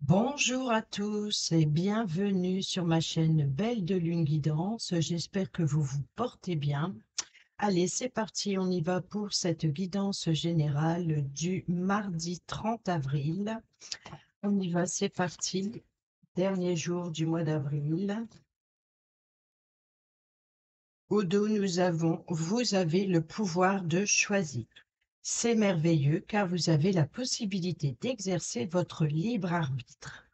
Bonjour à tous et bienvenue sur ma chaîne Belle de Lune Guidance. J'espère que vous vous portez bien. Allez, c'est parti, on y va pour cette guidance générale du mardi 30 avril. On y va, c'est parti. Dernier jour du mois d'avril. Au dos, nous avons « Vous avez le pouvoir de choisir ». C'est merveilleux car vous avez la possibilité d'exercer votre libre arbitre.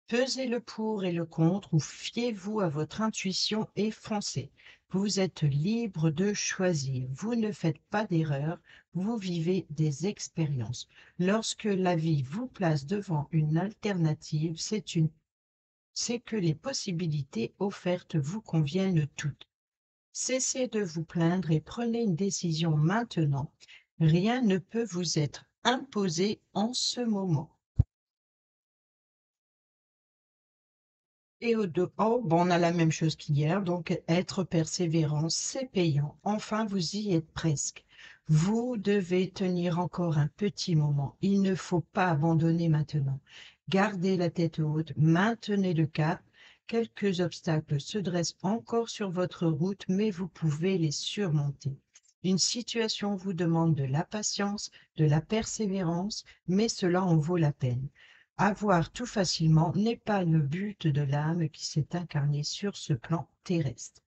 Pesez le pour et le contre ou fiez-vous à votre intuition et foncez. Vous êtes libre de choisir. Vous ne faites pas d'erreur. Vous vivez des expériences. Lorsque la vie vous place devant une alternative, c'est que les possibilités offertes vous conviennent toutes. Cessez de vous plaindre et prenez une décision maintenant. Rien ne peut vous être imposé en ce moment. Et oh, bon, on a la même chose qu'hier, donc être persévérant, c'est payant. Enfin, vous y êtes presque. Vous devez tenir encore un petit moment. Il ne faut pas abandonner maintenant. Gardez la tête haute, maintenez le cap. Quelques obstacles se dressent encore sur votre route, mais vous pouvez les surmonter. Une situation vous demande de la patience, de la persévérance, mais cela en vaut la peine. Avoir tout facilement n'est pas le but de l'âme qui s'est incarnée sur ce plan terrestre.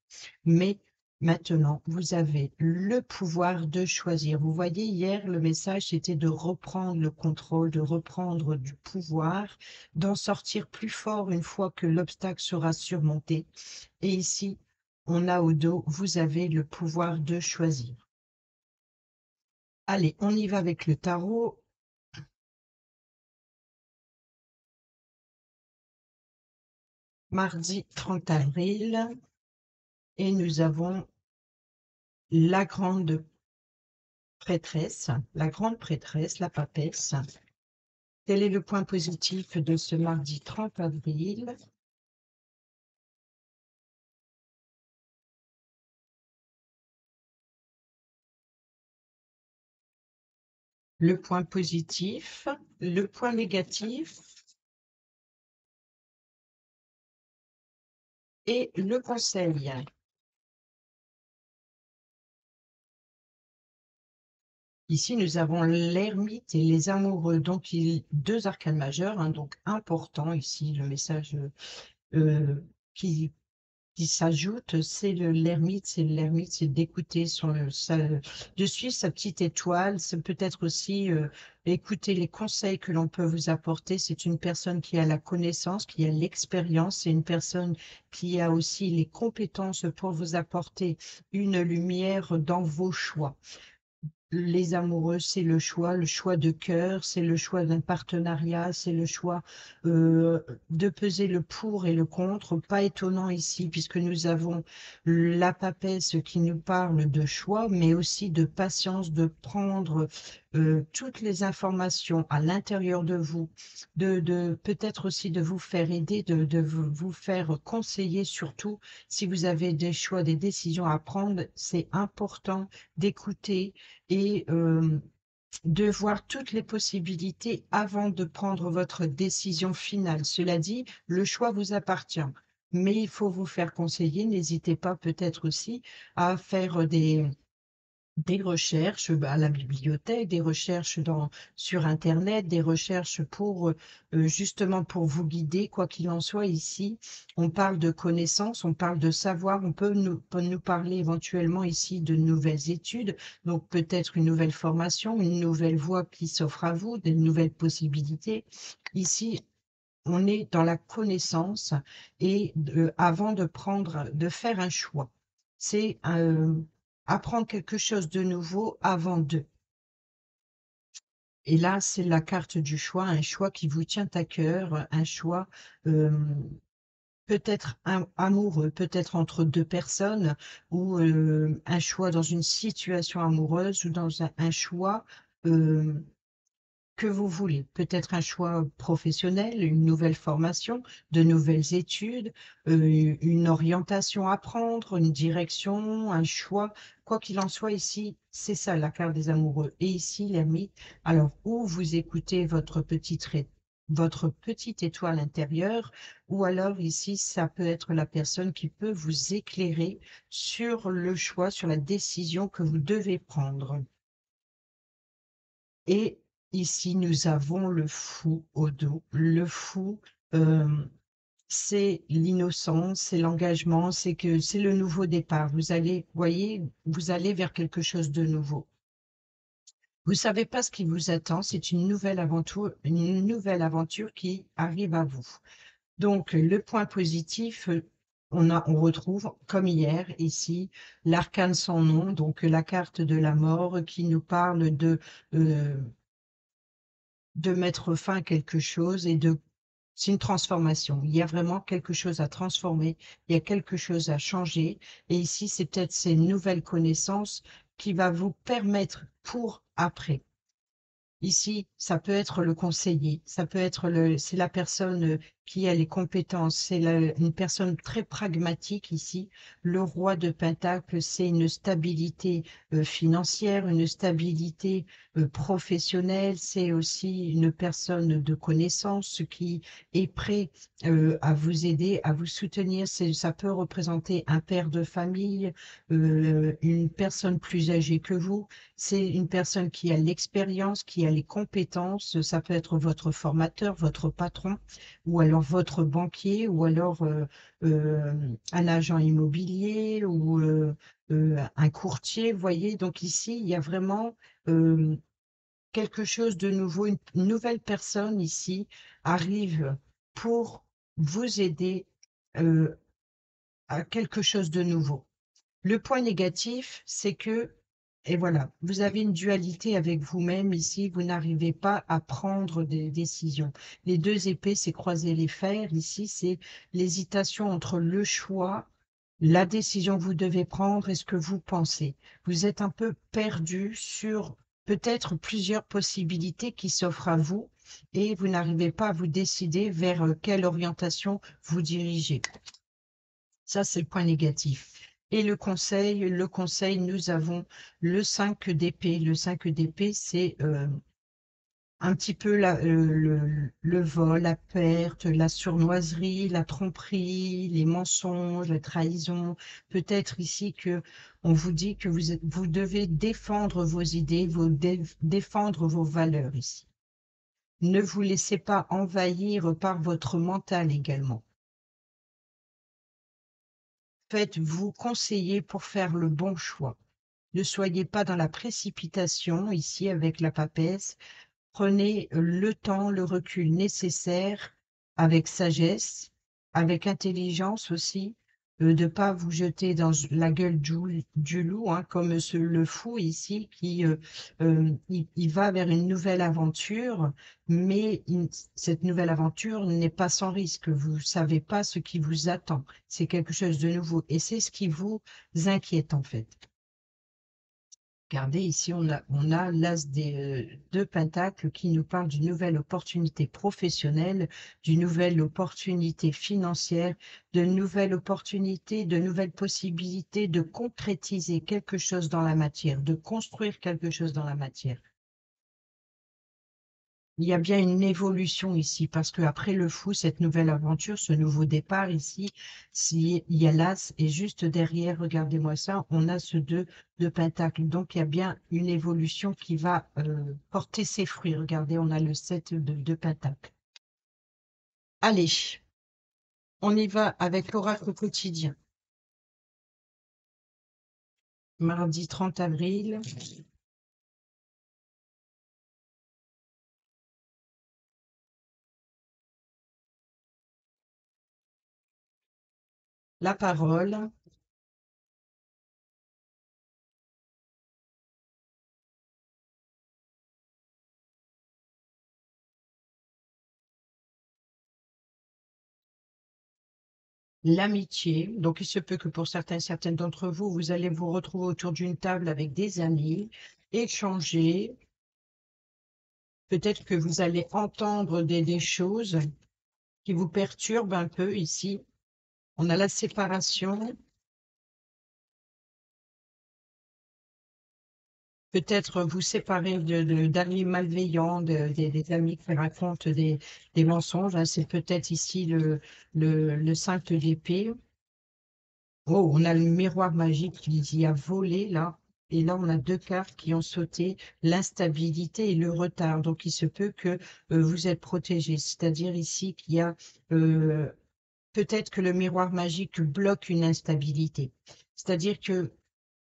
Mais maintenant, vous avez le pouvoir de choisir. Vous voyez, hier, le message, c'était de reprendre le contrôle, de reprendre du pouvoir, d'en sortir plus fort une fois que l'obstacle sera surmonté. Et ici, on a au dos, vous avez le pouvoir de choisir. Allez, on y va avec le tarot. Mardi 30 avril. Et nous avons la grande prêtresse, la papesse. Quel est le point positif de ce mardi 30 avril? Le point positif, le point négatif et le conseil. Ici, nous avons l'ermite et les amoureux, donc deux arcanes majeurs, hein, donc important ici, le message euh, qui s'ajoute, c'est l'ermite, c'est d'écouter de suivre sa petite étoile, c'est peut-être aussi écouter les conseils que l'on peut vous apporter. C'est une personne qui a la connaissance, qui a l'expérience, c'est une personne qui a aussi les compétences pour vous apporter une lumière dans vos choix. Les amoureux, c'est le choix de cœur, c'est le choix d'un partenariat, c'est le choix de peser le pour et le contre. Pas étonnant ici, puisque nous avons la papesse qui nous parle de choix, mais aussi de patience, de prendre toutes les informations à l'intérieur de vous, de peut-être aussi de vous faire aider, de vous faire conseiller, surtout si vous avez des choix, des décisions à prendre. C'est important d'écouter et de voir toutes les possibilités avant de prendre votre décision finale. Cela dit, le choix vous appartient, mais il faut vous faire conseiller. N'hésitez pas peut-être aussi à faire des recherches à la bibliothèque, des recherches sur Internet, des recherches pour justement pour vous guider. Quoi qu'il en soit, ici, on parle de connaissances, on parle de savoir, peut nous parler éventuellement ici de nouvelles études, donc peut-être une nouvelle formation, une nouvelle voie qui s'offre à vous, des nouvelles possibilités. Ici, on est dans la connaissance et avant de faire un choix. C'est apprendre quelque chose de nouveau avant de. Et là, c'est la carte du choix, un choix qui vous tient à cœur, un choix euh, peut-être amoureux, peut-être entre deux personnes, ou un choix dans une situation amoureuse, ou dans un choix euh, que vous voulez. Peut-être un choix professionnel, une nouvelle formation, de nouvelles études, une orientation à prendre, une direction, un choix. Quoi qu'il en soit, ici, c'est ça la carte des amoureux. Et ici, l'ermite, alors, ou vous écoutez votre petite votre petite étoile intérieure, ou alors ici, ça peut être la personne qui peut vous éclairer sur le choix, sur la décision que vous devez prendre. Et ici, nous avons le fou au dos. Le fou, c'est l'innocence, c'est l'engagement, c'est que c'est le nouveau départ. Vous allez, voyez, vous allez vers quelque chose de nouveau. Vous savez pas ce qui vous attend, c'est une nouvelle aventure qui arrive à vous. Donc, le point positif, on retrouve, comme hier, ici, l'arcane sans nom, donc la carte de la mort qui nous parle de mettre fin à quelque chose c'est une transformation. Il y a vraiment quelque chose à transformer, il y a quelque chose à changer. Et ici, c'est peut-être ces nouvelles connaissances qui va vous permettre pour après. Ici, ça peut être le conseiller, ça peut être c'est la personne qui a les compétences, une personne très pragmatique ici. Le roi de Pentacle, c'est une stabilité financière, une stabilité professionnelle, c'est aussi une personne de connaissance qui est prêt à vous aider, à vous soutenir. Ça peut représenter un père de famille, une personne plus âgée que vous. C'est une personne qui a l'expérience, qui a les compétences. Ça peut être votre formateur, votre patron, ou alors votre banquier, ou alors un agent immobilier, ou un courtier. Vous voyez, donc ici, il y a vraiment euh, quelque chose de nouveau. Une nouvelle personne ici arrive pour vous aider euh, à quelque chose de nouveau. Le point négatif, c'est que, et voilà, vous avez une dualité avec vous-même ici, vous n'arrivez pas à prendre des décisions. Les deux épées, c'est croiser les fers. Ici, c'est l'hésitation entre le choix, la décision que vous devez prendre et ce que vous pensez. Vous êtes un peu perdu sur peut-être plusieurs possibilités qui s'offrent à vous et vous n'arrivez pas à vous décider vers quelle orientation vous dirigez. Ça, c'est le point négatif. Et le conseil, nous avons le 5 d'épée. Le 5 d'épée, c'est un petit peu le vol, la perte, la sournoiserie, la tromperie, les mensonges, la trahison. Peut-être ici que on vous dit que vous devez défendre vos idées, défendre vos valeurs ici. Ne vous laissez pas envahir par votre mental également. Faites-vous conseiller pour faire le bon choix. Ne soyez pas dans la précipitation ici avec la papesse. Prenez le temps, le recul nécessaire avec sagesse, avec intelligence aussi, de ne pas vous jeter dans la gueule du loup, hein, comme le fou ici qui il va vers une nouvelle aventure, mais cette nouvelle aventure n'est pas sans risque. Vous ne savez pas ce qui vous attend. C'est quelque chose de nouveau et c'est ce qui vous inquiète en fait. Regardez, ici, on a l'as de Pentacle qui nous parle d'une nouvelle opportunité professionnelle, d'une nouvelle opportunité financière, de nouvelles opportunités, de nouvelles possibilités de concrétiser quelque chose dans la matière, de construire quelque chose dans la matière. Il y a bien une évolution ici, parce qu'après le fou, cette nouvelle aventure, ce nouveau départ ici, il y a l'as, et juste derrière, regardez-moi ça, on a ce 2 de pentacle. Donc, il y a bien une évolution qui va porter ses fruits. Regardez, on a le 7 de pentacle. Allez, on y va avec l'oracle quotidien. Mardi 30 avril. La parole. L'amitié. Donc, il se peut que pour certaines d'entre vous, vous allez vous retrouver autour d'une table avec des amis, échanger. Peut-être que vous allez entendre des choses qui vous perturbent un peu ici. On a la séparation. peut-être vous séparer d'amis malveillants, des amis qui racontent des mensonges, hein. C'est peut-être ici le 5 d'épée. Oh, on a le miroir magique qui a volé là. Et là, on a deux cartes qui ont sauté, l'instabilité et le retard. Donc, il se peut que vous êtes protégé. C'est-à-dire ici qu'il y a euh, peut-être que le miroir magique bloque une instabilité. C'est-à-dire que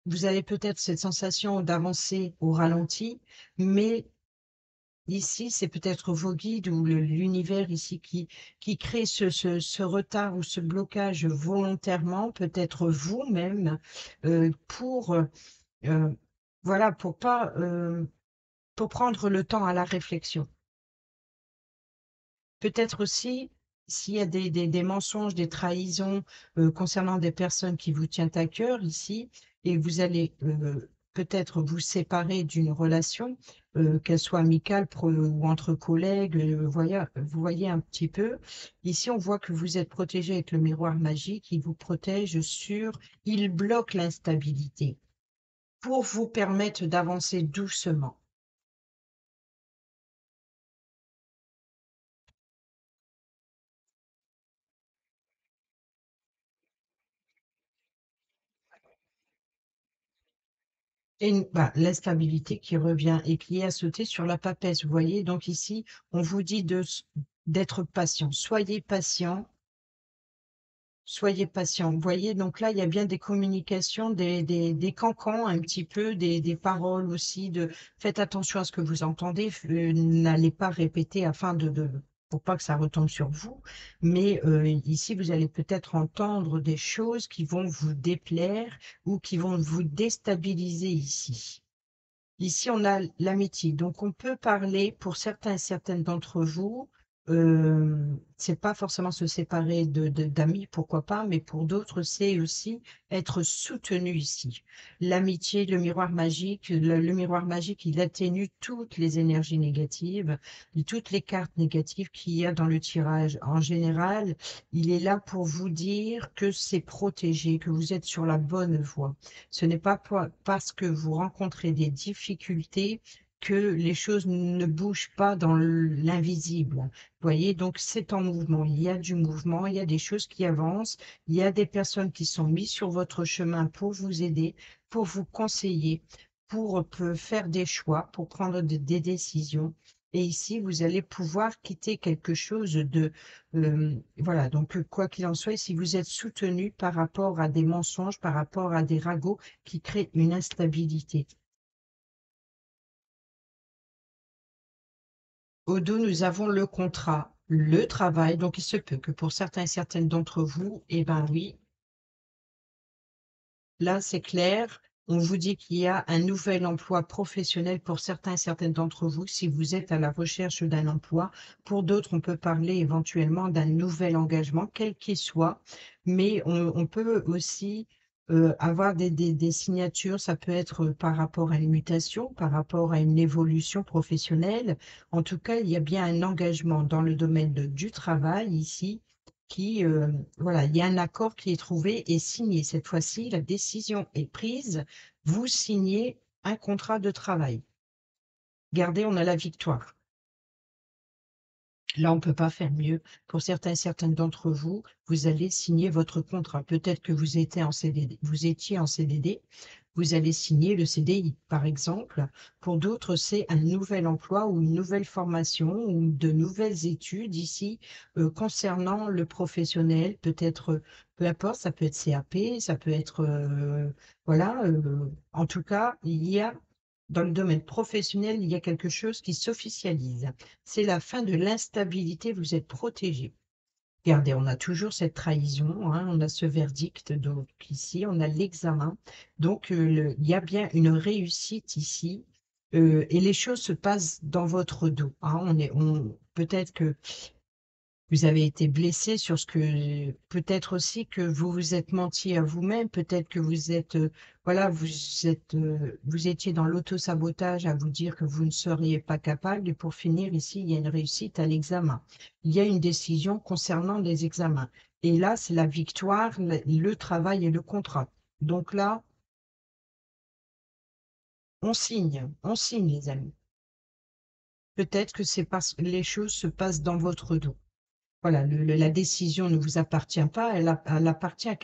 vous avez peut-être cette sensation d'avancer au ralenti, mais ici, c'est peut-être vos guides ou l'univers ici qui crée ce retard ou ce blocage volontairement, peut-être vous-même, pour voilà, pour pas pour prendre le temps à la réflexion. Peut-être aussi, s'il y a des mensonges, des trahisons concernant des personnes qui vous tiennent à cœur ici, et vous allez peut-être vous séparer d'une relation, qu'elle soit amicale ou entre collègues, vous voyez un petit peu. Ici, on voit que vous êtes protégé avec le miroir magique, il vous protège il bloque l'instabilité pour vous permettre d'avancer doucement. L'instabilité qui revient et qui est à sauter sur la papesse. Vous voyez, donc ici, on vous dit d'être patient. Soyez patient. Vous voyez, donc là, il y a bien des communications, des cancans un petit peu, des paroles aussi, faites attention à ce que vous entendez, n'allez pas répéter afin pour pas que ça retombe sur vous. Mais ici, vous allez peut-être entendre des choses qui vont vous déplaire ou qui vont vous déstabiliser ici. Ici, on a l'amitié. Donc, on peut parler pour certains et certaines d'entre vous. C'est pas forcément se séparer d'amis, pourquoi pas, mais pour d'autres, c'est aussi être soutenu ici. L'amitié, le miroir magique, il atténue toutes les énergies négatives, toutes les cartes négatives qu'il y a dans le tirage. En général, il est là pour vous dire que c'est protégé, que vous êtes sur la bonne voie. Ce n'est pas parce que vous rencontrez des difficultés que les choses ne bougent pas dans l'invisible. Vous voyez, donc c'est en mouvement. Il y a du mouvement, il y a des choses qui avancent, il y a des personnes qui sont mises sur votre chemin pour vous aider, pour vous conseiller, pour faire des choix, pour prendre des décisions. Et ici, vous allez pouvoir quitter quelque chose voilà, donc quoi qu'il en soit, si vous êtes soutenu par rapport à des mensonges, par rapport à des ragots qui créent une instabilité. Au dos, nous avons le contrat, le travail, donc il se peut que pour certains et certaines d'entre vous, eh ben oui, là, c'est clair. On vous dit qu'il y a un nouvel emploi professionnel pour certains et certaines d'entre vous si vous êtes à la recherche d'un emploi. Pour d'autres, on peut parler éventuellement d'un nouvel engagement, quel qu'il soit. Mais on peut aussi avoir des signatures. Ça peut être par rapport à une mutation, par rapport à une évolution professionnelle. En tout cas, il y a bien un engagement dans le domaine du travail ici voilà, il y a un accord qui est trouvé et signé. Cette fois-ci, la décision est prise. Vous signez un contrat de travail. Regardez, on a la victoire. Là, on ne peut pas faire mieux. Pour certains et certaines d'entre vous, vous allez signer votre contrat. Peut-être que vous étiez en CDD, vous allez signer le CDI, par exemple. Pour d'autres, c'est un nouvel emploi ou une nouvelle formation ou de nouvelles études ici concernant le professionnel. Peut-être, peu importe, ça peut être CAP, ça peut être, voilà. En tout cas, dans le domaine professionnel, il y a quelque chose qui s'officialise. C'est la fin de l'instabilité, vous êtes protégé. Regardez, on a toujours cette trahison, hein, on a ce verdict, donc ici, on a l'examen. Donc, il y a bien une réussite ici, et les choses se passent dans votre dos, hein. Peut-être que vous avez été blessé sur ce que peut-être aussi que vous vous êtes menti à vous-même, peut-être que voilà, vous étiez dans l'auto-sabotage à vous dire que vous ne seriez pas capable. Et pour finir, ici, il y a une réussite à l'examen. Il y a une décision concernant les examens. Et là, c'est la victoire, le travail et le contrat. Donc là, on signe les amis. Peut-être que c'est parce que les choses se passent dans votre dos. Voilà, la décision ne vous appartient pas, elle appartient à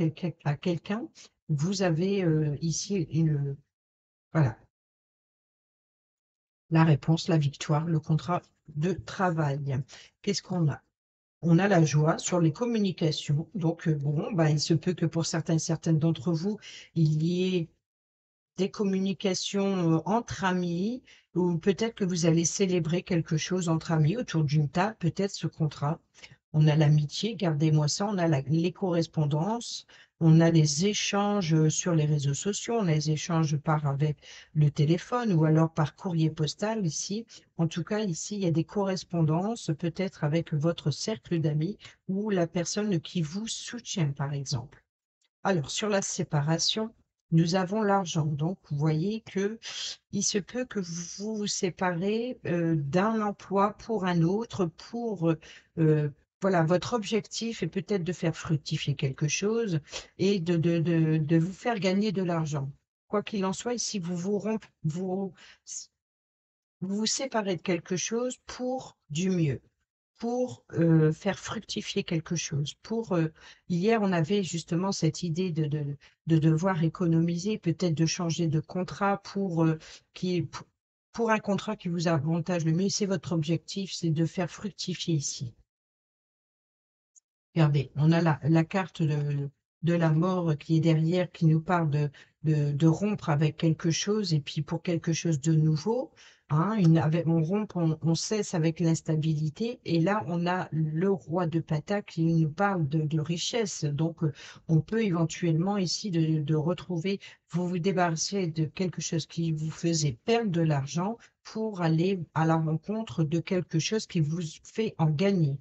quelqu'un. Vous avez ici voilà, la réponse, la victoire, le contrat de travail. Qu'est-ce qu'on a? On a la joie sur les communications. Donc, bon, bah, il se peut que pour certaines d'entre vous, il y ait des communications entre amis, ou peut-être que vous allez célébrer quelque chose entre amis autour d'une table, peut-être ce contrat. On a l'amitié, gardez-moi ça, on a les correspondances, on a les échanges sur les réseaux sociaux, on a les échanges par avec le téléphone ou alors par courrier postal ici. En tout cas, ici, il y a des correspondances, peut-être avec votre cercle d'amis ou la personne qui vous soutient, par exemple. Alors, sur la séparation, nous avons l'argent. Donc, vous voyez que il se peut que vous vous séparez d'un emploi pour un autre, euh, voilà, votre objectif est peut-être de faire fructifier quelque chose et de vous faire gagner de l'argent. Quoi qu'il en soit, ici, vous vous séparez de quelque chose pour du mieux, pour faire fructifier quelque chose. Hier, on avait justement cette idée de devoir économiser, peut-être de changer de contrat pour un contrat qui vous avantage le mieux. C'est votre objectif, c'est de faire fructifier ici. Regardez, on a la carte de la mort qui est derrière, qui nous parle de rompre avec quelque chose et puis pour quelque chose de nouveau. Hein, on rompt, on cesse avec l'instabilité. Et là, on a le roi de Pentacle qui nous parle de richesse. Donc, on peut éventuellement ici de retrouver, vous vous débarrasser de quelque chose qui vous faisait perdre de l'argent pour aller à la rencontre de quelque chose qui vous fait en gagner.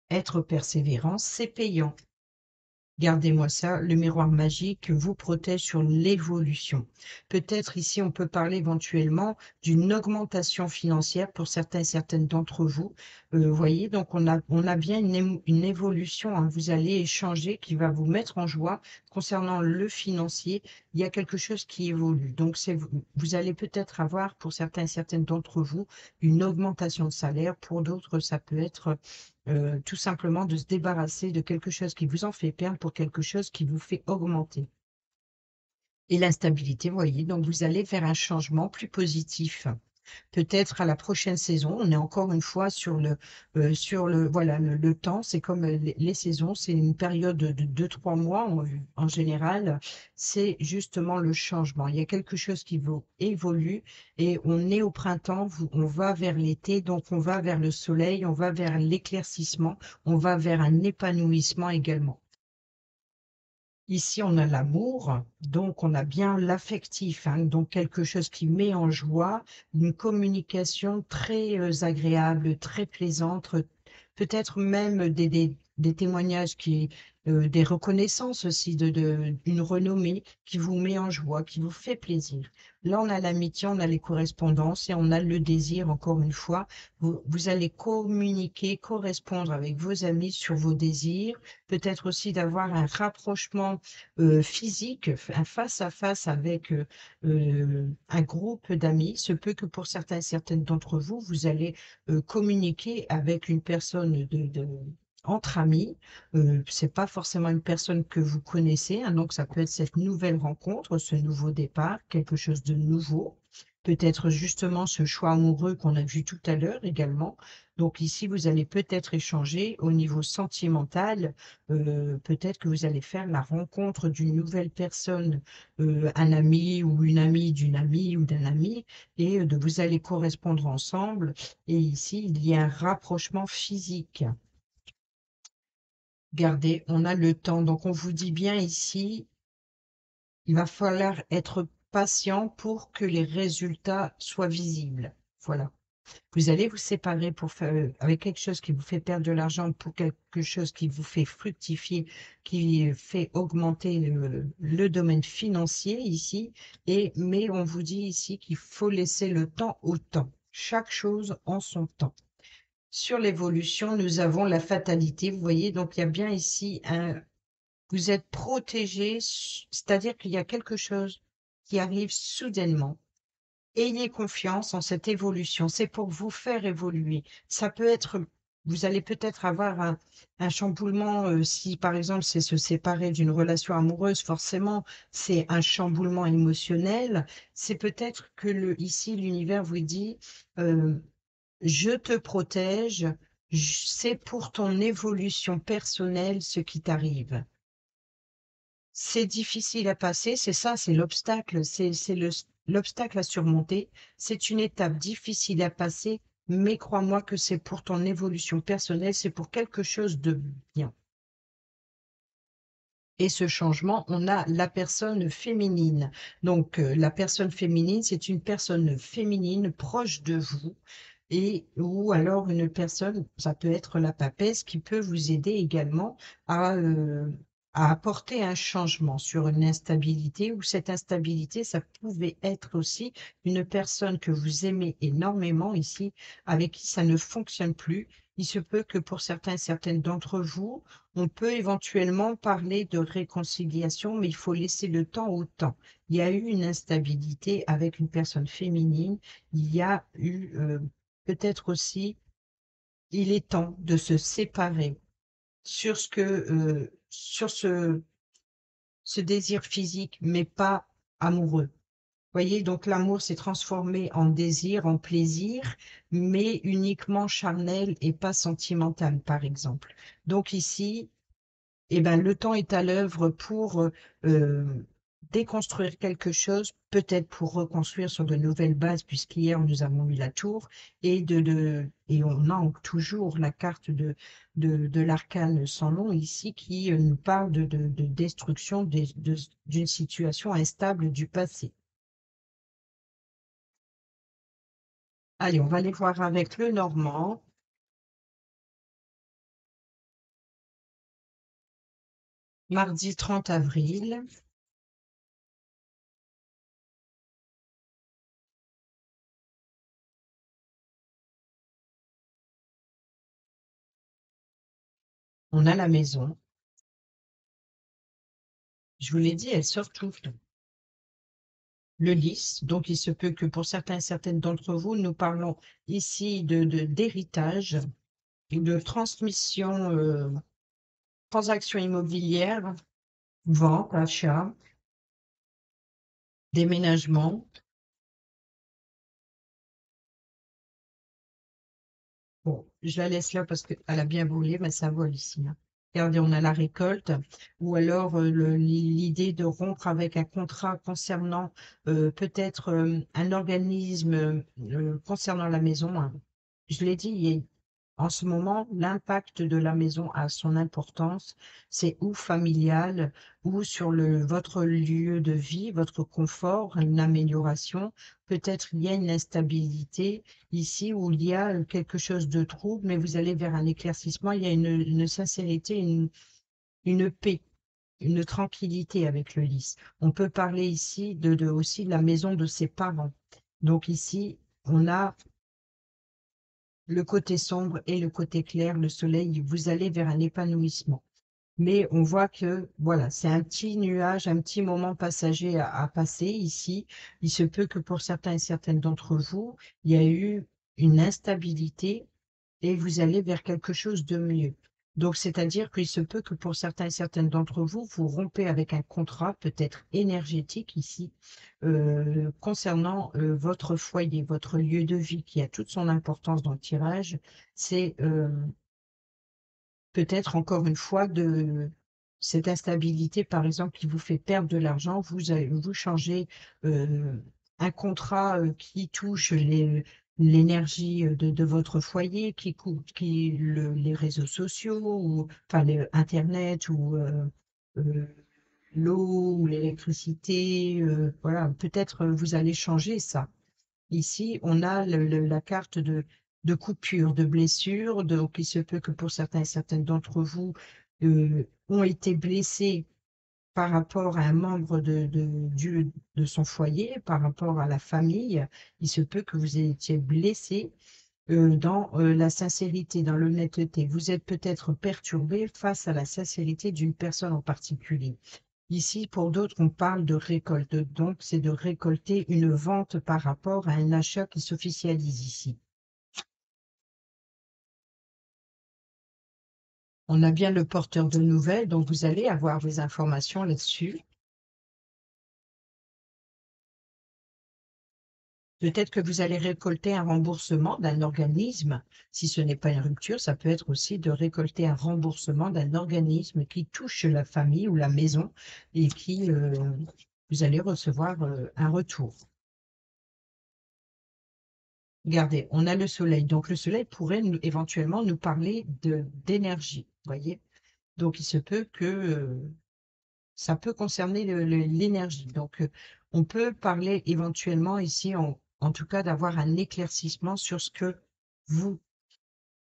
Être persévérant, c'est payant. Gardez-moi ça, le miroir magique vous protège sur l'évolution. Peut-être ici, on peut parler éventuellement d'une augmentation financière pour certains et certaines d'entre vous. Vous voyez, donc on a bien une évolution, hein. Vous allez échanger qui va vous mettre en joie concernant le financier. Il y a quelque chose qui évolue. Donc, vous allez peut-être avoir, pour certains et certaines d'entre vous, une augmentation de salaire. Pour d'autres, ça peut être tout simplement de se débarrasser de quelque chose qui vous en fait perdre pour quelque chose qui vous fait augmenter. Et l'instabilité, vous voyez, donc vous allez faire un changement plus positif. Peut-être à la prochaine saison, on est encore une fois voilà, le temps, c'est comme les saisons, c'est une période de 2, 3 mois en général, c'est justement le changement. Il y a quelque chose qui évolue et on est au printemps, on va vers l'été, donc on va vers le soleil, on va vers l'éclaircissement, on va vers un épanouissement également. Ici, on a l'amour, donc on a bien l'affectif, hein, donc quelque chose qui met en joie, une communication très agréable, très plaisante, peut-être même des témoignages des reconnaissances aussi, une renommée qui vous met en joie, qui vous fait plaisir. Là, on a l'amitié, on a les correspondances et on a le désir, encore une fois. Vous allez communiquer, correspondre avec vos amis sur vos désirs, peut-être aussi d'avoir un rapprochement physique, un face-à-face avec un groupe d'amis. Se peut que pour certains et certaines d'entre vous, vous allez communiquer avec une personne entre amis. C'est pas forcément une personne que vous connaissez, hein, donc ça peut être cette nouvelle rencontre, ce nouveau départ, quelque chose de nouveau. Peut-être justement ce choix amoureux qu'on a vu tout à l'heure également. Donc ici, vous allez peut-être échanger au niveau sentimental. Peut-être que vous allez faire la rencontre d'une nouvelle personne, un ami ou une amie d'une amie ou d'un ami, et vous allez correspondre ensemble. Et ici, il y a un rapprochement physique. Regardez, on a le temps. Donc, on vous dit bien ici, il va falloir être patient pour que les résultats soient visibles. Voilà. Vous allez vous séparer pour faire, avec quelque chose qui vous fait perdre de l'argent pour quelque chose qui vous fait fructifier, qui fait augmenter le domaine financier ici. Mais on vous dit ici qu'il faut laisser le temps au temps. Chaque chose en son temps. Sur l'évolution, nous avons la fatalité. Vous voyez, donc il y a bien ici vous êtes protégé, c'est-à-dire qu'il y a quelque chose qui arrive soudainement ayez confiance en cette évolution. C'est pour vous faire évoluer. Ça peut être, vous allez peut-être avoir un chamboulement, si par exemple c'est se séparer d'une relation amoureuse, forcément, c'est un chamboulement émotionnel. C'est peut-être que ici, l'univers vous dit, euh, je te protège, c'est pour ton évolution personnelle ce qui t'arrive. C'est difficile à passer, c'est ça, c'est l'obstacle, l'obstacle à surmonter. C'est une étape difficile à passer, mais crois-moi que c'est pour ton évolution personnelle, c'est pour quelque chose de bien. Et ce changement, on a la personne féminine. Donc, la personne féminine, c'est une personne féminine proche de vous et ou alors une personne, ça peut être la papesse, qui peut vous aider également à apporter un changement sur une instabilité ou cette instabilité, ça pouvait être aussi une personne que vous aimez énormément ici, avec qui ça ne fonctionne plus. Il se peut que pour certains, certaines d'entre vous, on peut éventuellement parler de réconciliation, mais il faut laisser le temps au temps. Il y a eu une instabilité avec une personne féminine. Il y a eu peut-être aussi, il est temps de se séparer sur sur ce désir physique, mais pas amoureux. Voyez, donc l'amour s'est transformé en désir, en plaisir, mais uniquement charnel et pas sentimental, par exemple. Donc ici, eh ben, le temps est à l'œuvre pour déconstruire quelque chose, peut-être pour reconstruire sur de nouvelles bases, puisqu'hier nous avons eu la tour, et on a toujours la carte de l'arcane sans nom ici qui nous parle de destruction d'une situation instable du passé. Allez, on va aller voir avec le Normand. Mardi 30 avril. On a la maison. Je vous l'ai dit, elle sort tout le temps. Le lys, donc il se peut que pour certains et certaines d'entre vous, nous parlons ici d'héritage, de transmission, transaction immobilière, vente, achat, déménagement. Bon, je la laisse là parce qu'elle a bien brûlé, mais ça vole ici, hein. Regardez, on a la récolte, ou alors l'idée de rompre avec un contrat concernant peut-être un organisme concernant la maison, hein. Je l'ai dit, en ce moment, l'impact de la maison a son importance. C'est ou familial, ou sur votre lieu de vie, votre confort, une amélioration. Peut-être il y a une instabilité ici où il y a quelque chose de trouble, mais vous allez vers un éclaircissement, il y a une sincérité, une paix, une tranquillité avec le lys. On peut parler ici aussi de la maison de ses parents. Donc ici, on a le côté sombre et le côté clair, le soleil, vous allez vers un épanouissement. Mais on voit que, voilà, c'est un petit nuage, un petit moment passager à passer ici. Il se peut que pour certains et certaines d'entre vous, il y a eu une instabilité et vous allez vers quelque chose de mieux. Donc, c'est-à-dire qu'il se peut que pour certains et certaines d'entre vous, vous rompez avec un contrat peut-être énergétique ici, concernant votre foyer, votre lieu de vie qui a toute son importance dans le tirage. C'est peut-être encore une fois de cette instabilité, par exemple, qui vous fait perdre de l'argent, vous changez un contrat qui touche l'énergie de votre foyer, qui coûte les réseaux sociaux, ou enfin Internet, ou euh, l'eau, ou l'électricité, voilà, peut-être vous allez changer ça. Ici, on a la carte de coupure, de blessure. Donc, il se peut que pour certains et certaines d'entre vous ont été blessés par rapport à un membre de son foyer, par rapport à la famille. Il se peut que vous ayez été blessé dans la sincérité, dans l'honnêteté. Vous êtes peut-être perturbé face à la sincérité d'une personne en particulier. Ici, pour d'autres, on parle de récolte. Donc, c'est de récolter une vente par rapport à un achat qui s'officialise ici. On a bien le porteur de nouvelles, donc vous allez avoir des informations là-dessus. Peut-être que vous allez récolter un remboursement d'un organisme. Si ce n'est pas une rupture, ça peut être aussi de récolter un remboursement d'un organisme qui touche la famille ou la maison et qui, vous allez recevoir un retour. Regardez, on a le soleil. Donc, le soleil pourrait éventuellement nous parler d'énergie, voyez. Donc, il se peut que ça peut concerner l'énergie. Donc, on peut parler éventuellement ici, en tout cas, d'avoir un éclaircissement sur ce que vous...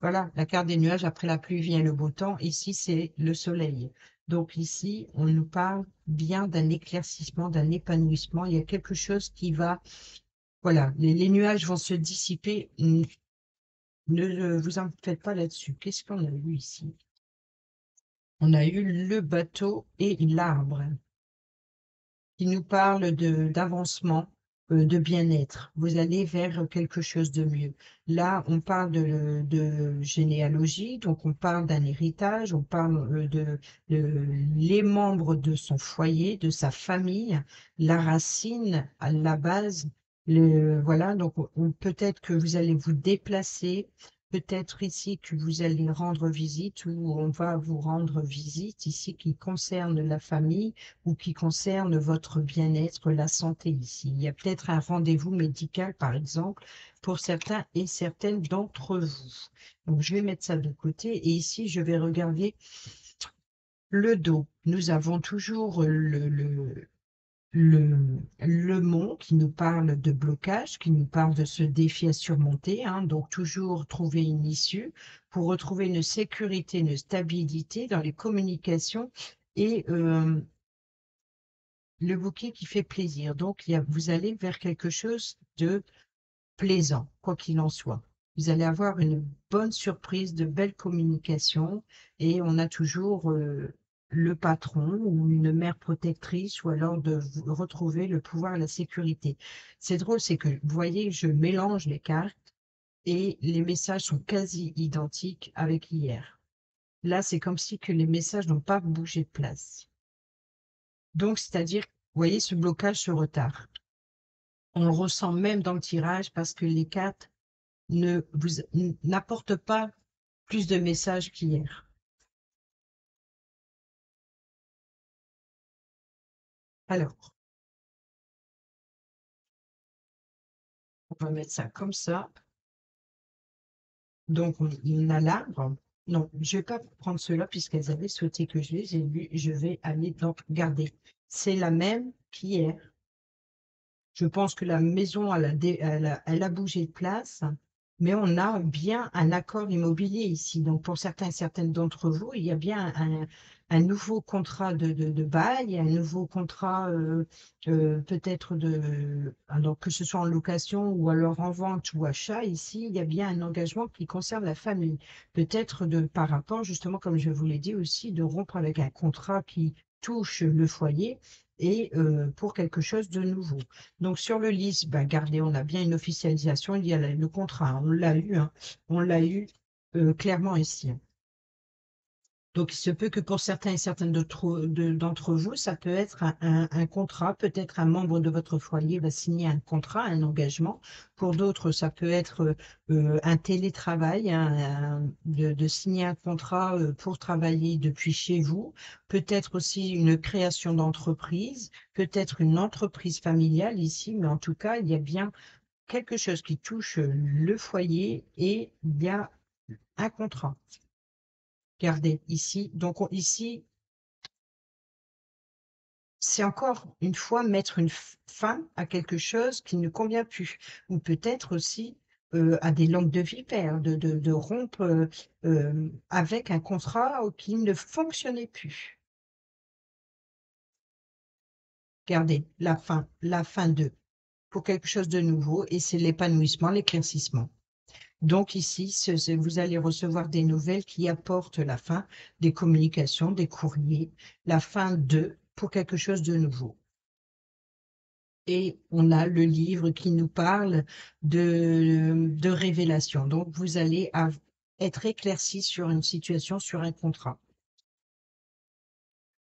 Voilà, la carte des nuages, après la pluie vient le beau temps. Ici, c'est le soleil. Donc ici, on nous parle bien d'un éclaircissement, d'un épanouissement. Il y a quelque chose qui va... Voilà, les nuages vont se dissiper. Ne vous en faites pas là-dessus. Qu'est-ce qu'on a eu ici? On a eu le bateau et l'arbre qui nous parle d'avancement, de bien-être. Vous allez vers quelque chose de mieux. Là, on parle de généalogie, donc on parle d'un héritage, on parle de les membres de son foyer, de sa famille, la racine, à la base. Voilà, donc peut-être que vous allez vous déplacer, peut-être ici que vous allez rendre visite ou on va vous rendre visite ici qui concerne la famille ou qui concerne votre bien-être, la santé ici. Il y a peut-être un rendez-vous médical, par exemple, pour certains et certaines d'entre vous. Donc, je vais mettre ça de côté et ici, je vais regarder le dos. Nous avons toujours le mont qui nous parle de blocage, qui nous parle de ce défi à surmonter, hein, donc toujours trouver une issue pour retrouver une sécurité, une stabilité dans les communications et le bouquet qui fait plaisir. Donc, vous allez vers quelque chose de plaisant, quoi qu'il en soit. Vous allez avoir une bonne surprise, de belles communications et on a toujours le patron ou une mère protectrice ou alors de retrouver le pouvoir et la sécurité. C'est drôle, c'est que vous voyez, je mélange les cartes et les messages sont quasi identiques avec hier. Là, c'est comme si que les messages n'ont pas bougé de place. Donc, c'est-à-dire, vous voyez ce blocage, ce retard. On le ressent même dans le tirage parce que les cartes n'apportent pas plus de messages qu'hier. Alors, on va mettre ça comme ça. Donc, on a l'arbre. Non, je ne vais pas prendre cela puisqu'elles avaient souhaité que je les ai lus. Je vais aller dans garder. C'est la même qu'hier. Je pense que la maison, elle a bougé de place, mais on a bien un accord immobilier ici. Donc, pour certains et certaines d'entre vous, il y a bien un nouveau contrat de bail, un nouveau contrat peut-être alors que ce soit en location ou alors en vente ou achat. Ici, il y a bien un engagement qui concerne la famille. Peut-être par rapport, justement, comme je vous l'ai dit aussi, de rompre avec un contrat qui touche le foyer et pour quelque chose de nouveau. Donc sur le lease, bah, regardez, on a bien une officialisation, il y a le contrat, hein, on l'a eu clairement ici. Donc, il se peut que pour certains et certaines d'entre vous, ça peut être un contrat, peut-être un membre de votre foyer va signer un contrat, un engagement. Pour d'autres, ça peut être un télétravail, de signer un contrat pour travailler depuis chez vous. Peut-être aussi une création d'entreprise, peut-être une entreprise familiale ici, mais en tout cas, il y a bien quelque chose qui touche le foyer et il y a un contrat. Regardez ici. Donc ici, c'est encore une fois mettre une fin à quelque chose qui ne convient plus. Ou peut-être aussi à des langues de vipère, de rompre avec un contrat qui ne fonctionnait plus. Regardez, la fin de, pour quelque chose de nouveau, et c'est l'épanouissement, l'éclaircissement. Donc ici, vous allez recevoir des nouvelles qui apportent la fin des communications, des courriers, la fin de, pour quelque chose de nouveau. Et on a le livre qui nous parle de révélation. Donc, vous allez être éclairci sur une situation, sur un contrat.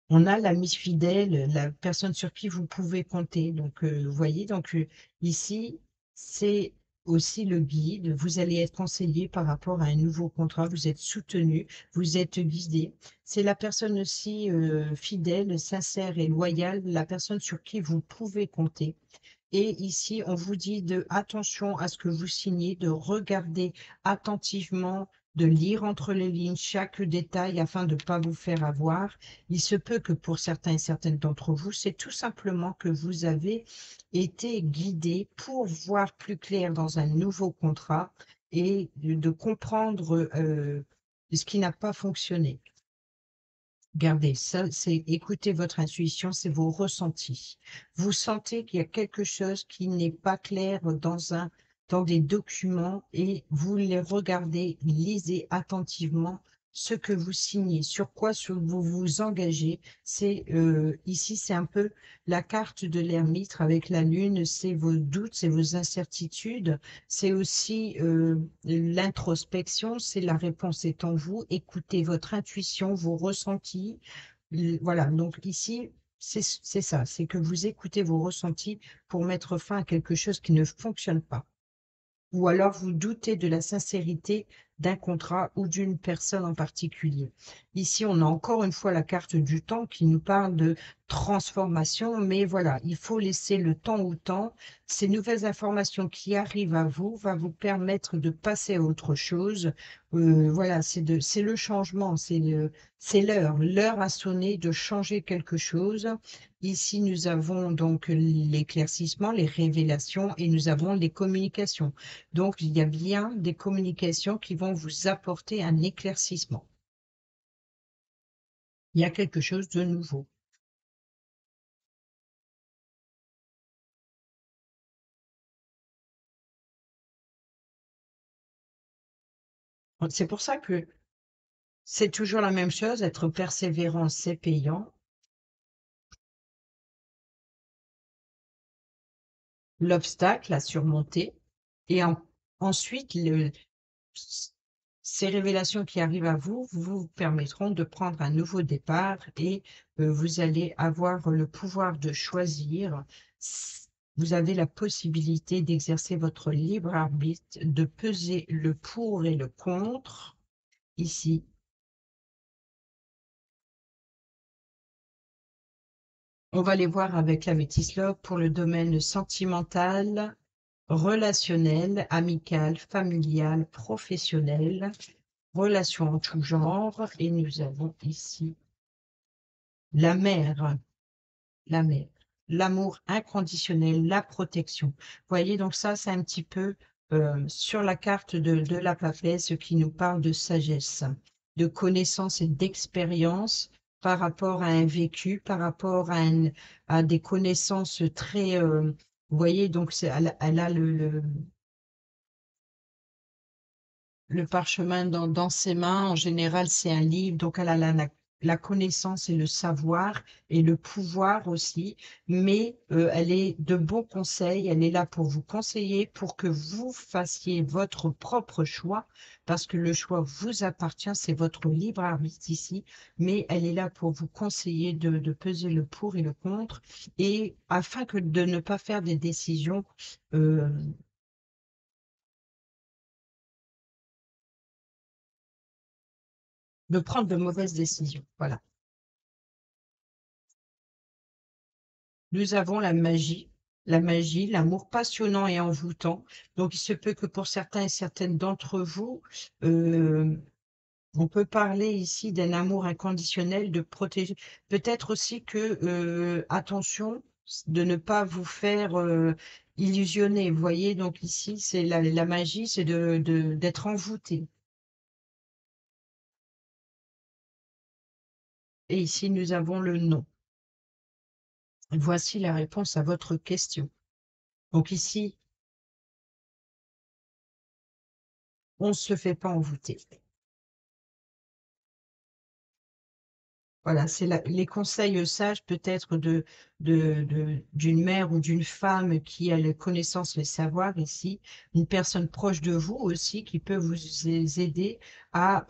On a la Miss fidèle, la personne sur qui vous pouvez compter. Donc, vous voyez, donc ici, c'est aussi le guide. Vous allez être conseillé par rapport à un nouveau contrat. Vous êtes soutenu, vous êtes guidé. C'est la personne aussi fidèle, sincère et loyale, la personne sur qui vous pouvez compter. Et ici, on vous dit de attention à ce que vous signez, de regarder attentivement, de lire entre les lignes chaque détail afin de ne pas vous faire avoir. Il se peut que pour certains et certaines d'entre vous, c'est tout simplement que vous avez été guidé pour voir plus clair dans un nouveau contrat et de comprendre ce qui n'a pas fonctionné. Regardez, ça, c'est écouter votre intuition, c'est vos ressentis. Vous sentez qu'il y a quelque chose qui n'est pas clair dans des documents et vous les regardez, lisez attentivement ce que vous signez, vous vous engagez. Ici, c'est un peu la carte de l'ermite avec la lune, c'est vos doutes, c'est vos incertitudes, c'est aussi l'introspection, c'est la réponse est en vous. Écoutez votre intuition, vos ressentis. Voilà, donc ici, c'est ça, c'est que vous écoutez vos ressentis pour mettre fin à quelque chose qui ne fonctionne pas. Ou alors vous doutez de la sincérité d'un contrat ou d'une personne en particulier. Ici, on a encore une fois la carte du temps qui nous parle de transformation, mais voilà, il faut laisser le temps au temps. Ces nouvelles informations qui arrivent à vous vont vous permettre de passer à autre chose. Voilà, c'est le changement, c'est l'heure. L'heure a sonné de changer quelque chose. Ici, nous avons donc l'éclaircissement, les révélations et nous avons les communications. Donc, il y a bien des communications qui vont vous apporter un éclaircissement. Il y a quelque chose de nouveau. C'est pour ça que c'est toujours la même chose, être persévérant, c'est payant. L'obstacle à surmonter. Et ensuite, ces révélations qui arrivent à vous vous permettront de prendre un nouveau départ et vous allez avoir le pouvoir de choisir. Vous avez la possibilité d'exercer votre libre arbitre, de peser le pour et le contre. Ici, on va les voir avec la métislogue pour le domaine sentimental, relationnel, amical, familial, professionnel, relations en tout genre. Et nous avons ici la mère, la mère, l'amour inconditionnel, la protection. Vous voyez, donc ça, c'est un petit peu sur la carte de la papesse ce qui nous parle de sagesse, de connaissance et d'expérience par rapport à un vécu, par rapport à des connaissances très... vous voyez, donc elle a le parchemin dans ses mains. En général, c'est un livre, donc elle a la connaissance et le savoir et le pouvoir aussi, mais elle est de bons conseils, elle est là pour vous conseiller, pour que vous fassiez votre propre choix, parce que le choix vous appartient, c'est votre libre arbitre ici, mais elle est là pour vous conseiller de peser le pour et le contre, et afin que de ne pas faire des décisions euh, de prendre de mauvaises décisions. Voilà. Nous avons la magie, l'amour passionnant et envoûtant. Donc, il se peut que pour certains et certaines d'entre vous, euh, on peut parler ici d'un amour inconditionnel, de protéger. Peut-être aussi que, attention, de ne pas vous faire illusionner. Vous voyez, donc ici, c'est la magie, c'est d'être envoûté. Et ici, nous avons le non. Voici la réponse à votre question. Donc ici, on ne se fait pas envoûter. Voilà, c'est les conseils sages peut-être d'une mère ou d'une femme qui a les connaissances, les savoirs ici, une personne proche de vous aussi qui peut vous aider à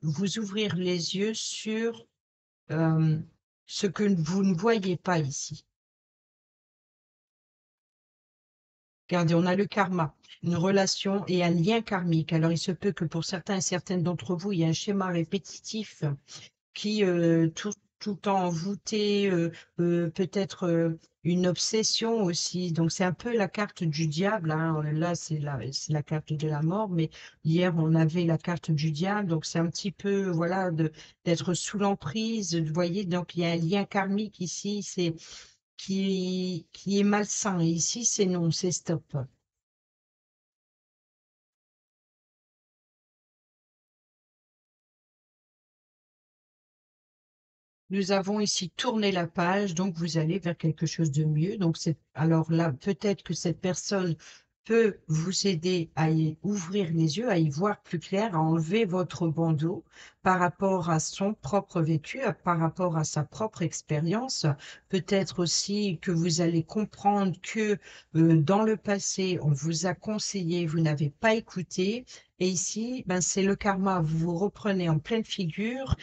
vous ouvrir les yeux sur euh, ce que vous ne voyez pas ici. Regardez, on a le karma, une relation et un lien karmique. Alors, il se peut que pour certains et certaines d'entre vous, il y a un schéma répétitif qui tout envoûté, peut-être une obsession aussi. Donc c'est un peu la carte du diable, hein. Là, c'est la carte de la mort, mais hier, on avait la carte du diable. Donc c'est un petit peu, voilà, d'être sous l'emprise. Vous voyez, donc il y a un lien karmique ici, c'est qui est malsain. Et ici, c'est non, c'est stop. Nous avons ici tourné la page, donc vous allez vers quelque chose de mieux. Donc alors là, peut-être que cette personne peut vous aider à y ouvrir les yeux, à y voir plus clair, à enlever votre bandeau par rapport à son propre vécu, par rapport à sa propre expérience. Peut-être aussi que vous allez comprendre que dans le passé, on vous a conseillé, vous n'avez pas écouté. Et ici, ben, c'est le karma. Vous vous reprenez en pleine figure.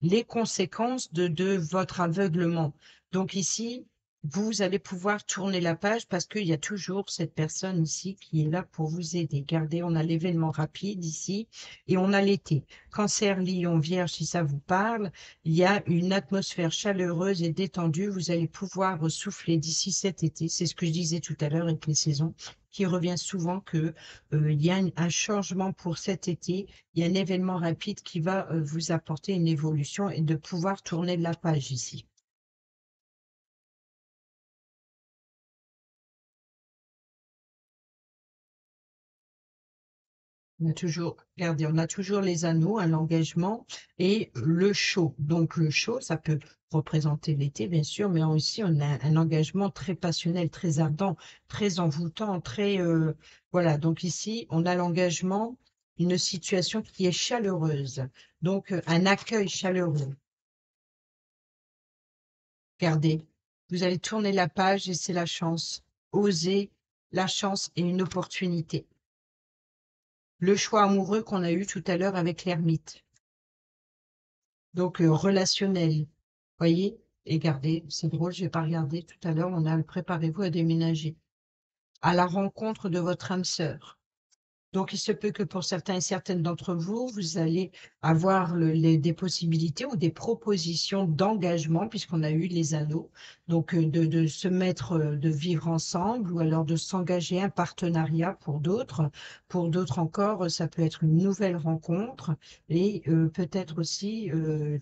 Les conséquences de votre aveuglement. Donc ici, vous allez pouvoir tourner la page parce qu'il y a toujours cette personne ici qui est là pour vous aider. Regardez, on a l'événement rapide ici et on a l'été. Cancer, Lion, Vierge, si ça vous parle, il y a une atmosphère chaleureuse et détendue. Vous allez pouvoir souffler d'ici cet été. C'est ce que je disais tout à l'heure avec les saisons qui revient souvent que il y a un changement pour cet été, il y a un événement rapide qui va vous apporter une évolution et de pouvoir tourner de la page ici. On a toujours, regardez, on a toujours les anneaux, l'engagement et le chaud. Donc le chaud, ça peut représenter l'été, bien sûr, mais aussi on a un engagement très passionnel, très ardent, très envoûtant, très voilà. Donc ici, on a l'engagement, une situation qui est chaleureuse. Donc un accueil chaleureux. Regardez, vous allez tourner la page et c'est la chance. Oser, la chance et une opportunité. Le choix amoureux qu'on a eu tout à l'heure avec l'ermite. Donc, relationnel. Voyez? Et regardez, c'est drôle, je n'ai pas regardé tout à l'heure, on a préparez-vous à déménager. À la rencontre de votre âme sœur. Donc, il se peut que pour certains et certaines d'entre vous, vous allez avoir des possibilités ou des propositions d'engagement, puisqu'on a eu les anneaux, donc de se mettre, de vivre ensemble, ou alors de s'engager un partenariat pour d'autres. Pour d'autres encore, ça peut être une nouvelle rencontre, et peut-être aussi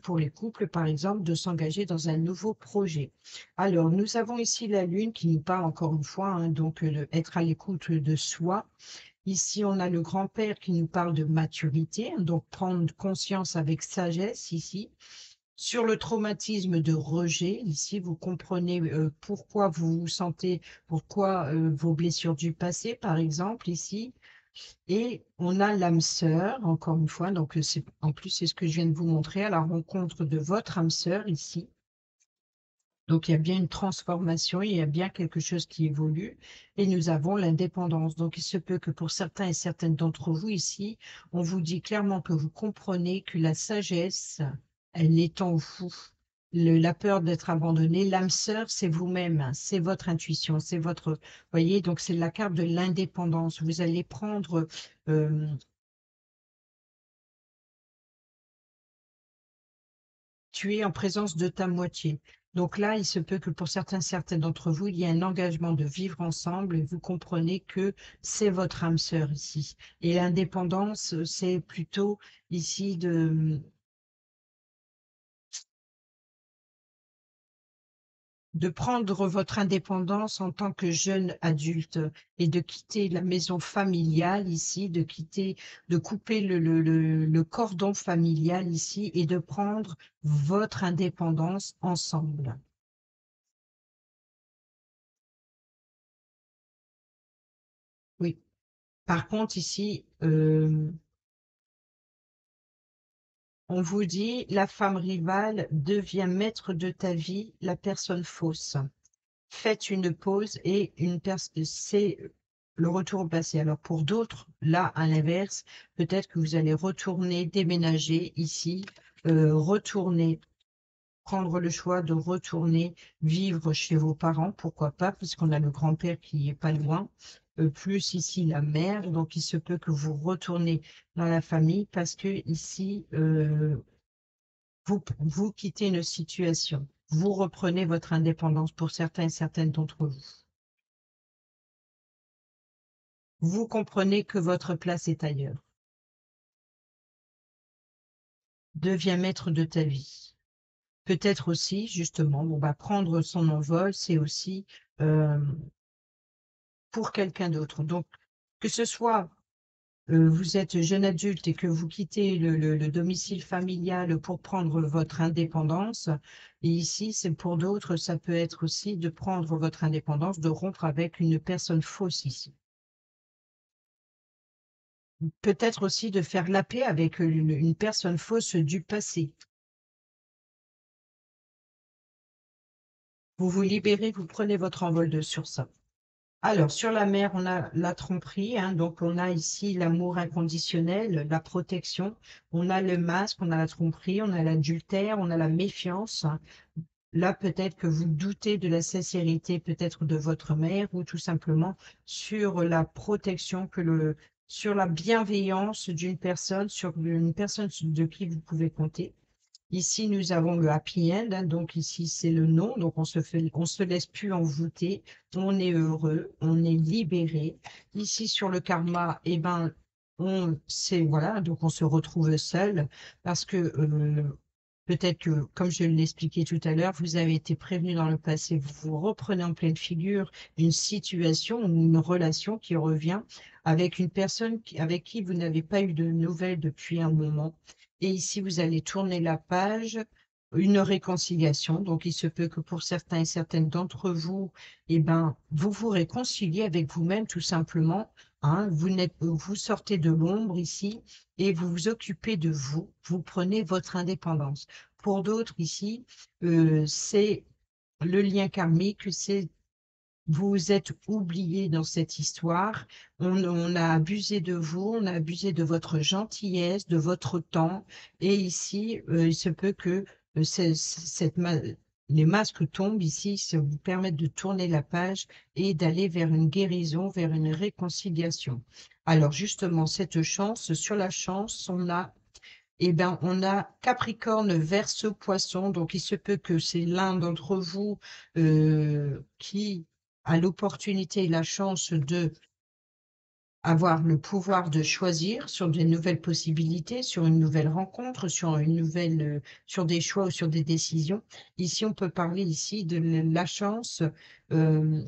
pour les couples, par exemple, de s'engager dans un nouveau projet. Alors, nous avons ici la Lune qui nous parle encore une fois, hein, donc être à l'écoute de soi. Ici, on a le grand-père qui nous parle de maturité, donc prendre conscience avec sagesse ici. Sur le traumatisme de rejet, ici, vous comprenez pourquoi vous vous sentez, pourquoi vos blessures du passé, par exemple, ici. Et on a l'âme sœur, encore une fois, donc en plus, c'est ce que je viens de vous montrer, à la rencontre de votre âme sœur ici. Donc, il y a bien une transformation, il y a bien quelque chose qui évolue et nous avons l'indépendance. Donc, il se peut que pour certains et certaines d'entre vous ici, on vous dit clairement que vous comprenez que la sagesse, elle est en vous. La peur d'être abandonné, l'âme sœur, c'est vous-même, hein, c'est votre intuition, c'est votre, voyez, donc c'est la carte de l'indépendance. Vous allez prendre, euh, tu es en présence de ta moitié. Donc là, il se peut que pour certains d'entre vous, il y ait un engagement de vivre ensemble et vous comprenez que c'est votre âme sœur ici. Et l'indépendance, c'est plutôt ici de prendre votre indépendance en tant que jeune adulte et de quitter la maison familiale ici, de quitter, de couper le cordon familial ici et de prendre votre indépendance ensemble. Oui. Par contre, ici, On vous dit, la femme rivale devient maître de ta vie, la personne fausse. Faites une pause et c'est le retour au passé. Alors pour d'autres, là, à l'inverse, peut-être que vous allez retourner, déménager ici, retourner, prendre le choix de retourner vivre chez vos parents, pourquoi pas, puisqu'on a le grand-père qui est pas loin, plus ici la mère, donc il se peut que vous retournez dans la famille parce que ici, vous quittez une situation, vous reprenez votre indépendance pour certains et certaines d'entre vous. Vous comprenez que votre place est ailleurs. Deviens maître de ta vie. Peut-être aussi, justement, bon, bah, prendre son envol, c'est aussi euh, pour quelqu'un d'autre. Donc, que ce soit vous êtes jeune adulte et que vous quittez le domicile familial pour prendre votre indépendance, et ici, c'est pour d'autres, ça peut être aussi de prendre votre indépendance, de rompre avec une personne fausse ici. Peut-être aussi de faire la paix avec une personne fausse du passé. Vous vous libérez, vous prenez votre envol sur ça. Alors, sur la mer, on a la tromperie, hein, donc on a ici l'amour inconditionnel, la protection, on a le masque, on a la tromperie, on a l'adultère, on a la méfiance, hein. Là, peut-être que vous doutez de la sincérité peut-être de votre mère ou tout simplement sur la protection sur la bienveillance d'une personne, sur une personne de qui vous pouvez compter. Ici, nous avons le happy end, hein, donc ici, c'est le non, donc on se laisse plus envoûter, on est heureux, on est libéré. Ici, sur le karma, eh ben, voilà, donc on se retrouve seul parce que peut-être que, comme je l'expliquais tout à l'heure, vous avez été prévenu dans le passé, vous reprenez en pleine figure une situation ou une relation qui revient avec une personne avec qui vous n'avez pas eu de nouvelles depuis un moment. Et ici, vous allez tourner la page, une réconciliation. Donc, il se peut que pour certains et certaines d'entre vous, eh ben, vous vous réconciliez avec vous-même tout simplement. Hein. Vous sortez de l'ombre ici et vous vous occupez de vous. Vous prenez votre indépendance. Pour d'autres ici, c'est le lien karmique, c'est vous êtes oublié dans cette histoire. On a abusé de vous, on a abusé de votre gentillesse, de votre temps. Et ici, il se peut que les masques tombent ici, ça vous permettent de tourner la page et d'aller vers une guérison, vers une réconciliation. Alors justement, cette chance, sur la chance, on a Capricorne, Verseau, Poisson, donc il se peut que c'est l'un d'entre vous qui a l'opportunité et la chance de avoir le pouvoir de choisir sur des nouvelles possibilités, sur une nouvelle rencontre, sur des choix ou sur des décisions. Ici, on peut parler ici de la chance euh,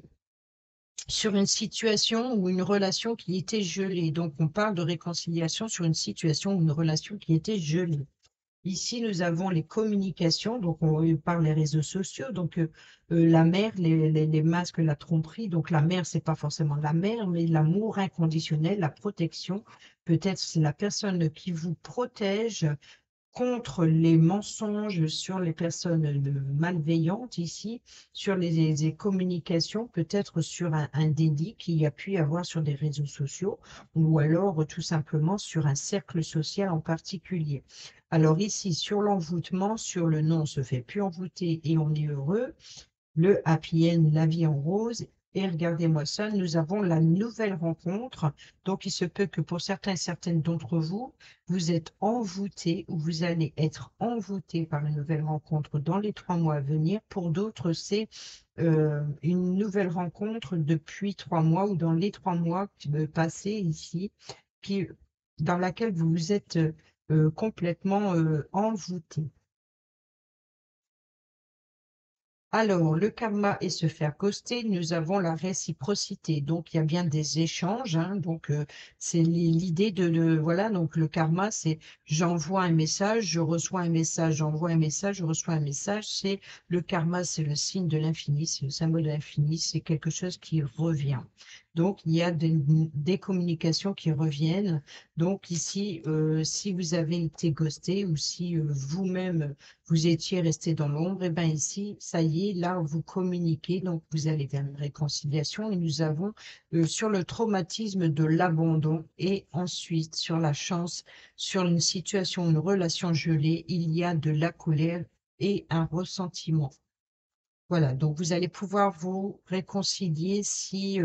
sur une situation ou une relation qui était gelée. Donc, on parle de réconciliation sur une situation ou une relation qui était gelée. Ici, nous avons les communications, donc on parle des réseaux sociaux, donc la mère, les masques, la tromperie. Donc la mère, c'est pas forcément la mère, mais l'amour inconditionnel, la protection. Peut-être c'est la personne qui vous protège contre les mensonges sur les personnes malveillantes ici, sur les communications, peut-être sur un délit qu'il y a pu y avoir sur des réseaux sociaux ou alors tout simplement sur un cercle social en particulier. Alors ici, sur l'envoûtement, sur le non, on se fait plus envoûter et on est heureux, le happy end, la vie en rose. Et regardez-moi ça, nous avons la nouvelle rencontre. Donc, il se peut que pour certains et certaines d'entre vous, vous êtes envoûtés ou vous allez être envoûtés par une nouvelle rencontre dans les 3 mois à venir. Pour d'autres, c'est une nouvelle rencontre depuis 3 mois ou dans les 3 mois passés ici, qui, dans laquelle vous vous êtes complètement envoûtés. Alors, le karma et se faire ghoster, nous avons la réciprocité. Donc, il y a bien des échanges, hein. Donc, c'est l'idée voilà, donc le karma, c'est j'envoie un message, je reçois un message, j'envoie un message, je reçois un message. C'est le karma, c'est le signe de l'infini, c'est le symbole de l'infini, c'est quelque chose qui revient. Donc, il y a des communications qui reviennent. Donc, ici, si vous avez été ghosté ou si vous-même, vous étiez resté dans l'ombre, et bien ici, ça y est, là, vous communiquez. Donc, vous allez vers une réconciliation. Et nous avons sur le traumatisme de l'abandon et ensuite sur la chance, sur une situation, une relation gelée, il y a de la colère et un ressentiment. Voilà, donc vous allez pouvoir vous réconcilier si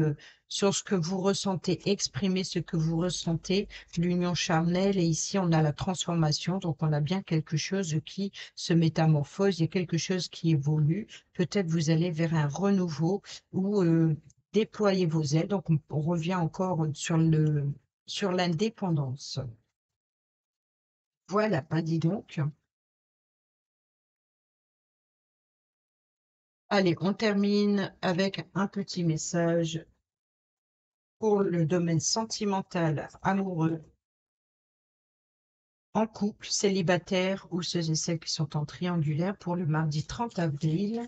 sur ce que vous ressentez, exprimer ce que vous ressentez, l'union charnelle, et ici on a la transformation, donc on a bien quelque chose qui se métamorphose, il y a quelque chose qui évolue, peut-être vous allez vers un renouveau ou déployer vos ailes, donc on revient encore sur l'indépendance. Voilà, pas dis donc. Allez, on termine avec un petit message pour le domaine sentimental, amoureux, en couple, célibataire ou ceux et celles qui sont en triangulaire pour le mardi 30 avril.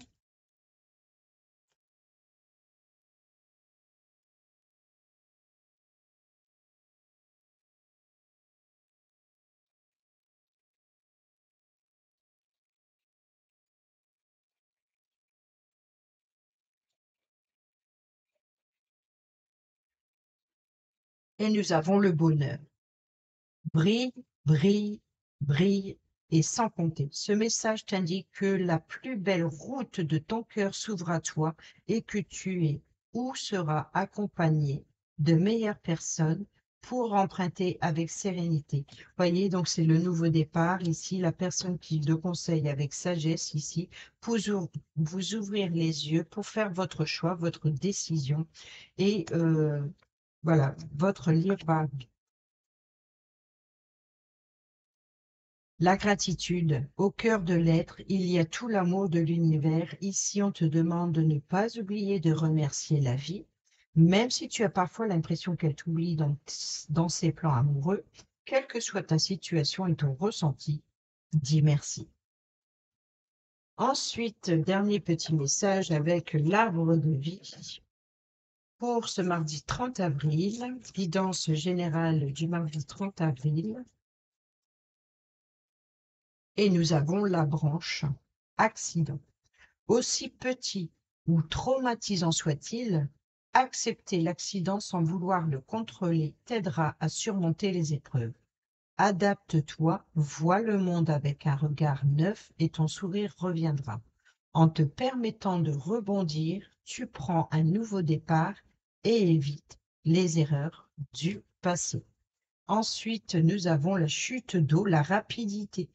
Et nous avons le bonheur. Brille, brille, brille et sans compter. Ce message t'indique que la plus belle route de ton cœur s'ouvre à toi et que tu es ou seras accompagné de meilleures personnes pour emprunter avec sérénité. Voyez, donc c'est le nouveau départ. Ici, la personne qui te conseille avec sagesse ici, pour vous ouvrir les yeux pour faire votre choix, votre décision et voilà, votre libre arbitre. La gratitude, au cœur de l'être, il y a tout l'amour de l'univers. Ici, on te demande de ne pas oublier de remercier la vie, même si tu as parfois l'impression qu'elle t'oublie dans ses plans amoureux, quelle que soit ta situation et ton ressenti, dis merci. Ensuite, dernier petit message avec l'arbre de vie. Pour ce mardi 30 avril, guidance générale du mardi 30 avril, et nous avons la branche accident. Aussi petit ou traumatisant soit-il, accepter l'accident sans vouloir le contrôler t'aidera à surmonter les épreuves. Adapte-toi, vois le monde avec un regard neuf et ton sourire reviendra. En te permettant de rebondir, tu prends un nouveau départ et évites les erreurs du passé. Ensuite, nous avons la chute d'eau, la rapidité,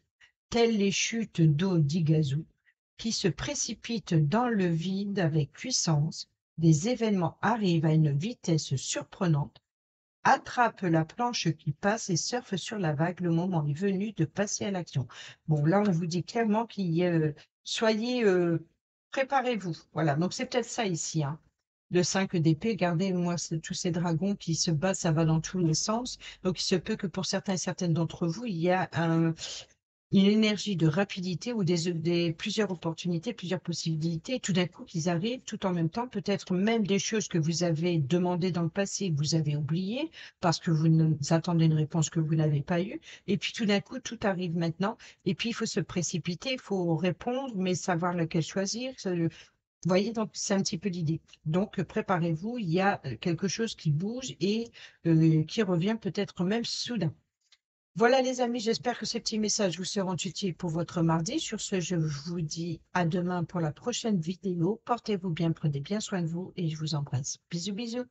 telles les chutes d'eau d'Iguazu, qui se précipitent dans le vide avec puissance. Des événements arrivent à une vitesse surprenante. Attrape la planche qui passe et surfe sur la vague. Le moment est venu de passer à l'action. Bon, là, on vous dit clairement qu'il y a, soyez, préparez-vous. Voilà, donc c'est peut-être ça ici, hein. Le 5 d'épée, regardez, moi, tous ces dragons qui se battent, ça va dans tous les sens. Donc, il se peut que pour certains et certaines d'entre vous, il y a une énergie de rapidité ou plusieurs opportunités, plusieurs possibilités, et tout d'un coup qu'ils arrivent tout en même temps, peut-être même des choses que vous avez demandées dans le passé, que vous avez oubliées, parce que vous attendez une réponse que vous n'avez pas eue, et puis tout d'un coup, tout arrive maintenant, et puis il faut se précipiter, il faut répondre, mais savoir lequel choisir. Vous voyez, donc c'est un petit peu l'idée. Donc préparez-vous, il y a quelque chose qui bouge et qui revient peut-être même soudain. Voilà les amis, j'espère que ces petits messages vous seront utiles pour votre mardi. Sur ce, je vous dis à demain pour la prochaine vidéo. Portez-vous bien, prenez bien soin de vous et je vous embrasse. Bisous, bisous.